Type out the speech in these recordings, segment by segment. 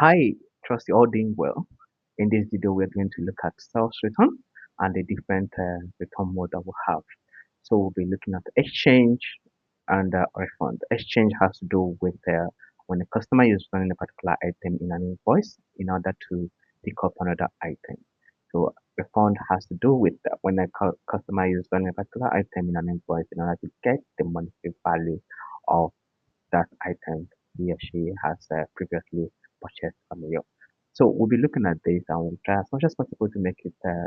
Hi, trust you all doing well. In this video, we're going to look at sales return and the different return mode that we have. So we'll be looking at exchange and refund. Exchange has to do with when a customer is running a particular item in an invoice in order to pick up another item. So refund has to do with when a customer is running a particular item in an invoice in order to get the monetary value of that item he or she has previously purchased from you. So we'll be looking at this and we'll try as much as possible to make it a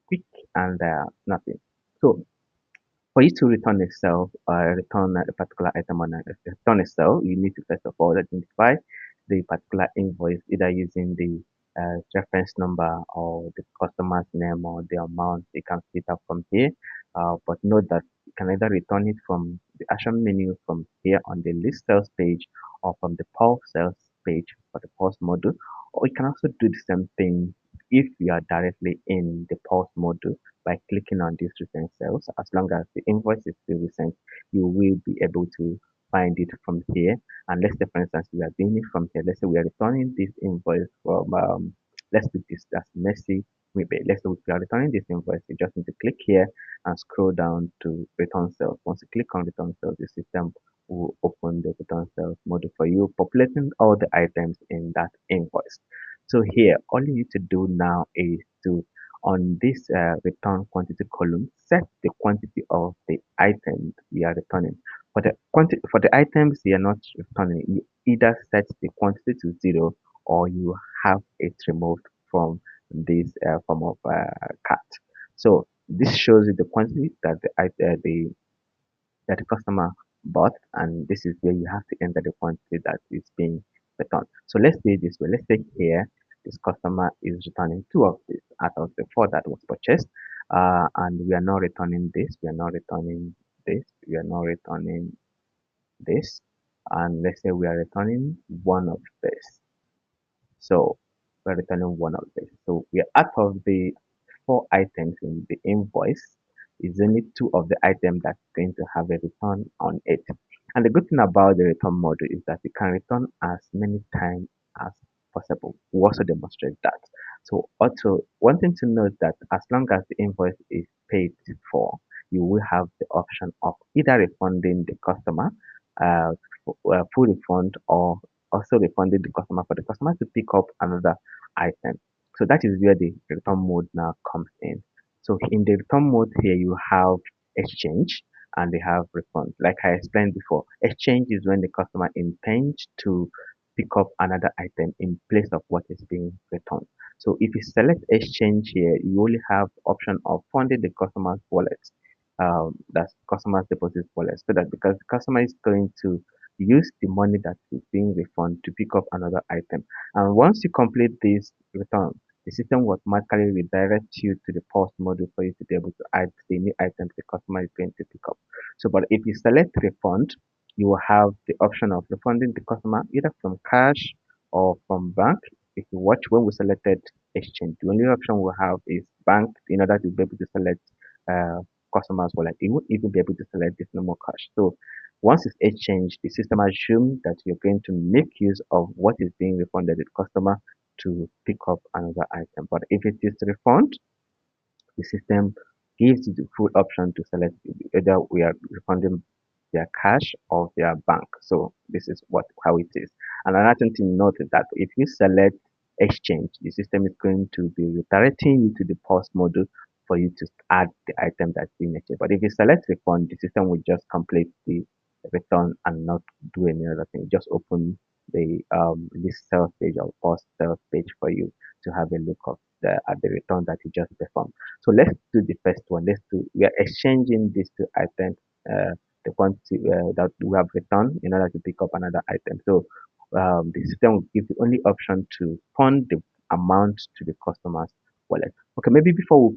quick and snappy. So for you to return a cell, return a particular item on a return a cell, you need to first of all identify the particular invoice either using the reference number or the customer's name or the amount. You can see it up from here, but note that you can either return it from the action menu from here on the list sales page or from the pulse sales page for the pulse module, or you can also do the same thing if you are directly in the pulse module by clicking on these recent cells. As long as the invoice is still recent, you will be able to find it from here. And let's say, for instance, we are doing it from here. Let's say we are returning this invoice from, let's do this, that's Messi rebate. Let's say we are returning this invoice. You just need to click here and scroll down to return cells. Once you click on return cells, the system will open the return cells module for you, populating all the items in that invoice. So here, all you need to do now is to on this return quantity column, set the quantity of the items we are returning. For the items you are not returning, you either set the quantity to 0 or you have it removed from this form of cart. So this shows you the quantity that the customer bought, and this is where you have to enter the quantity that is being returned. So let's say this way. Let's take here this customer is returning two of this out of the four that was purchased, and we are not returning this. We are not returning this. We are not returning this, and let's say we are returning one of this. So we're returning one of this. So we are out of the four items in the invoice. Is only two of the items that's going to have a return on it. And the good thing about the return model is that you can return as many times as possible. We also demonstrate that. So also one thing to note that as long as the invoice is paid for, you will have the option of either refunding the customer uh, full refund or also refunding the customer for the customer to pick up another item. So that is where the return mode now comes in. So in the return mode here, you have exchange and they have refund. Like I explained before, exchange is when the customer intends to pick up another item in place of what is being returned. So if you select exchange here, you only have option of funding the customer's wallet. That's customer's deposit wallet. So that because the customer is going to use the money that is being refunded to pick up another item. And once you complete this return, the system will automatically redirect you to the post module for you to be able to add the new items the customer is going to pick up. So, but if you select refund, you will have the option of refunding the customer either from cash or from bank. If you watch when we selected exchange, the only option we have is bank in order to be able to select uh, customers wallet. You won't even be able to select this normal cash. So once it's exchanged, the system assumes that you're going to make use of what is being refunded to the customer to pick up another item. But if it is refund, the system gives you the full option to select either we are refunding their cash or their bank. So this is what how it is. And another thing to note is that if you select exchange, the system is going to be redirecting you to the post module for you to add the item that's being exchanged. But if you select refund, the system will just complete the return and not do any other thing. Just open the list sales page or post sales page for you to have a look of at the return that you just performed. So let's do the first one. We are exchanging these two items, the quantity that we have returned in order to pick up another item. So the system will give the only option to fund the amount to the customer's wallet. Okay, maybe before we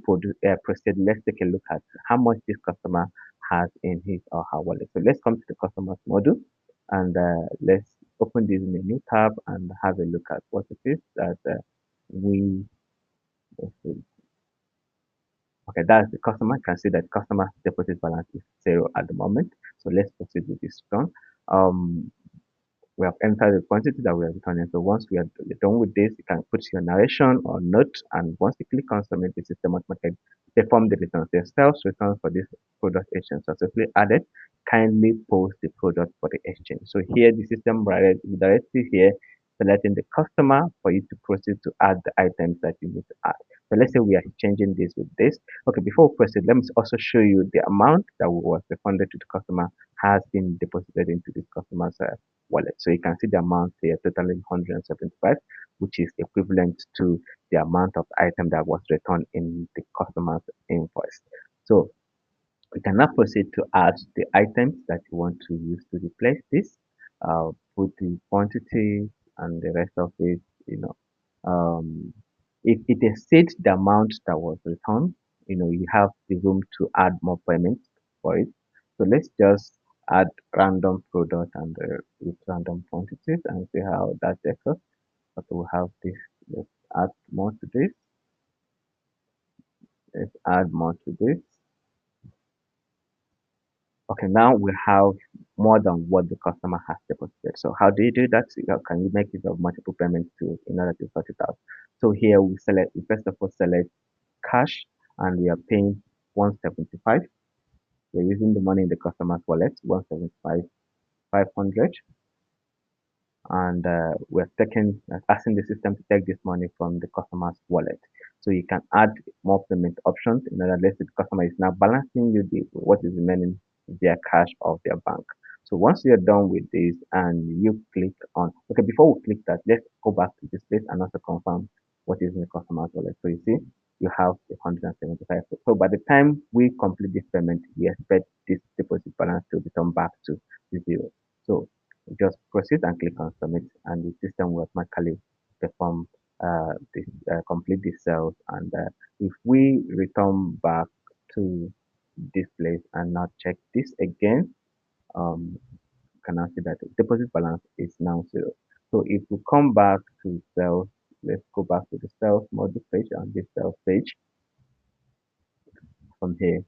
proceed, let's take a look at how much this customer has in his or her wallet. So let's come to the customer's module and let's open this in a new tab and have a look at what it is that we let's see. Okay, that's the customer. You can see that customer deposit balance is 0 at the moment. So let's proceed with this one. Um, we have entered the quantity that we are returning. So once we are done with this, you can put your narration or note, and once you click on submit, the system automatically perform the returns. The sales return for this product exchange successfully added. Kindly post the product for the exchange. So here the system directly here selecting the customer for you to proceed to add the items that you need to add. So let's say we are changing this with this. Okay, before we proceed, let me also show you the amount that was refunded to the customer has been deposited into this customer's wallet. So you can see the amount here, totaling 175, which is equivalent to the amount of item that was returned in the customer's invoice. So we can now proceed to add the items that you want to use to replace this, put the quantity and the rest of it, you know. If it exceeds the amount that was returned, you have the room to add more payments for it. So let's just add random product and with random quantities and see how that takes us. But we'll have this, let's add more to this, let's add more to this. Okay, now we have more than what the customer has deposited. So how do you do that? Can you make use of multiple payments to in order to sort it out? So here we first of all select cash and we are paying 175. We're using the money in the customer's wallet, 175, 500, and we're asking the system to take this money from the customer's wallet. So you can add more payment options. In other words, the customer is now balancing you what is remaining via cash of their bank. So once you're done with this and you click on, okay, before we click that, let's go back to this place and also confirm what is in the customer's wallet. So you see, you have the 175. So by the time we complete this payment, we expect this deposit balance to return back to zero. So just proceed and click on submit, and the system will automatically perform complete the sales. And if we return back to this place and now check this again, you can now see that the deposit balance is now zero. So if we come back to sales, let's go back to the sales module page and this sales page from here.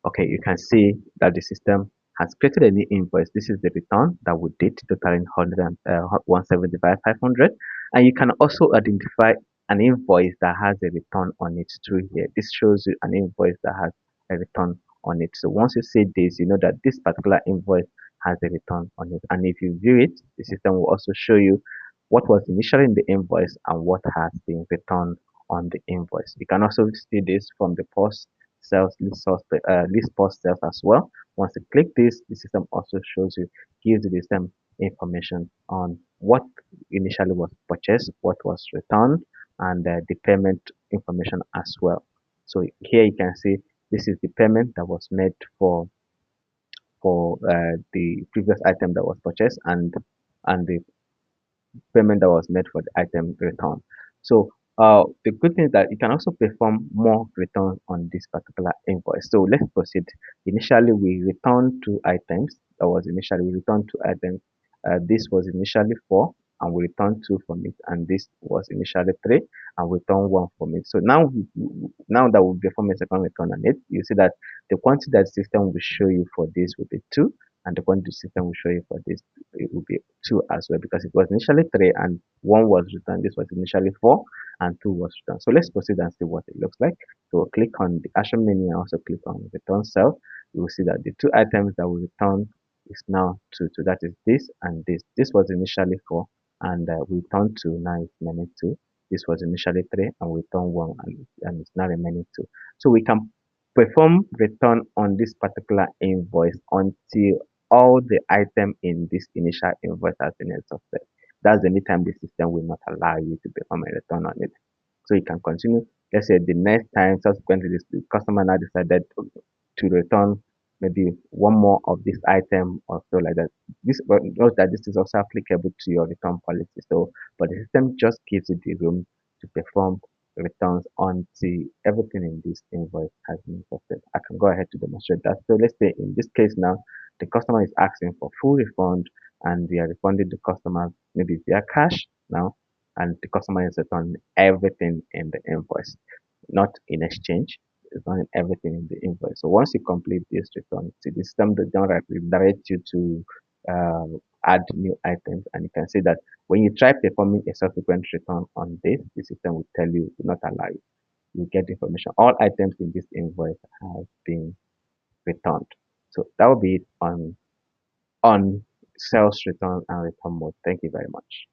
Okay, you can see that the system has created a new invoice. This is the return that we did, totaling 175, 500. And you can also identify an invoice that has a return on it through here. This shows you an invoice that has a return on it. So once you see this, you know that this particular invoice has a return on it. And if you view it, the system will also show you what was initially in the invoice and what has been returned on the invoice. You can also see this from the post sales list post sales as well. Once you click this, the system also gives you the same information on what initially was purchased, what was returned, and the payment information as well. So here you can see this is the payment that was made for the previous item that was purchased, and the payment that was made for the item return. So the good thing is that you can also perform more returns on this particular invoice. So let's proceed. Initially, we returned two items. We returned two items. This was initially four, and we returned two from it, and this was initially three, and we returned one from it. So now that we perform a second return on it, you see that the quantity that the system will show you for this will be two, and the quantity system will show you for this it will be two as well, because it was initially three and one was returned. This was initially four and two was returned. So let's proceed and see what it looks like. So click on the action menu and also click on return cell. You will see that the two items that we return is now two. So that is this and this. This was initially four and we returned two. Now it's remaining two. This was initially three and we returned one and it's now remaining two. So we can perform return on this particular invoice until all the item in this initial invoice has been exhausted. That's the only time the system will not allow you to perform a return on it. So you can continue. Let's say the next time, subsequently, the customer now decided to return maybe one more of this item or so like that. Note that this is also applicable to your return policy. So, but the system just gives you the room to perform returns until everything in this invoice has been exhausted. I can go ahead to demonstrate that. So let's say in this case now, the customer is asking for full refund and we are refunding the customer maybe via cash now, and the customer is returning everything in the invoice, not in exchange. It's returning everything in the invoice. So once you complete this return, the system does not redirect you to add new items, and you can see that when you try performing a subsequent return on this, the system will tell you do not allow you. You get information. All items in this invoice have been returned. So that will be it on sales return and return mode. Thank you very much.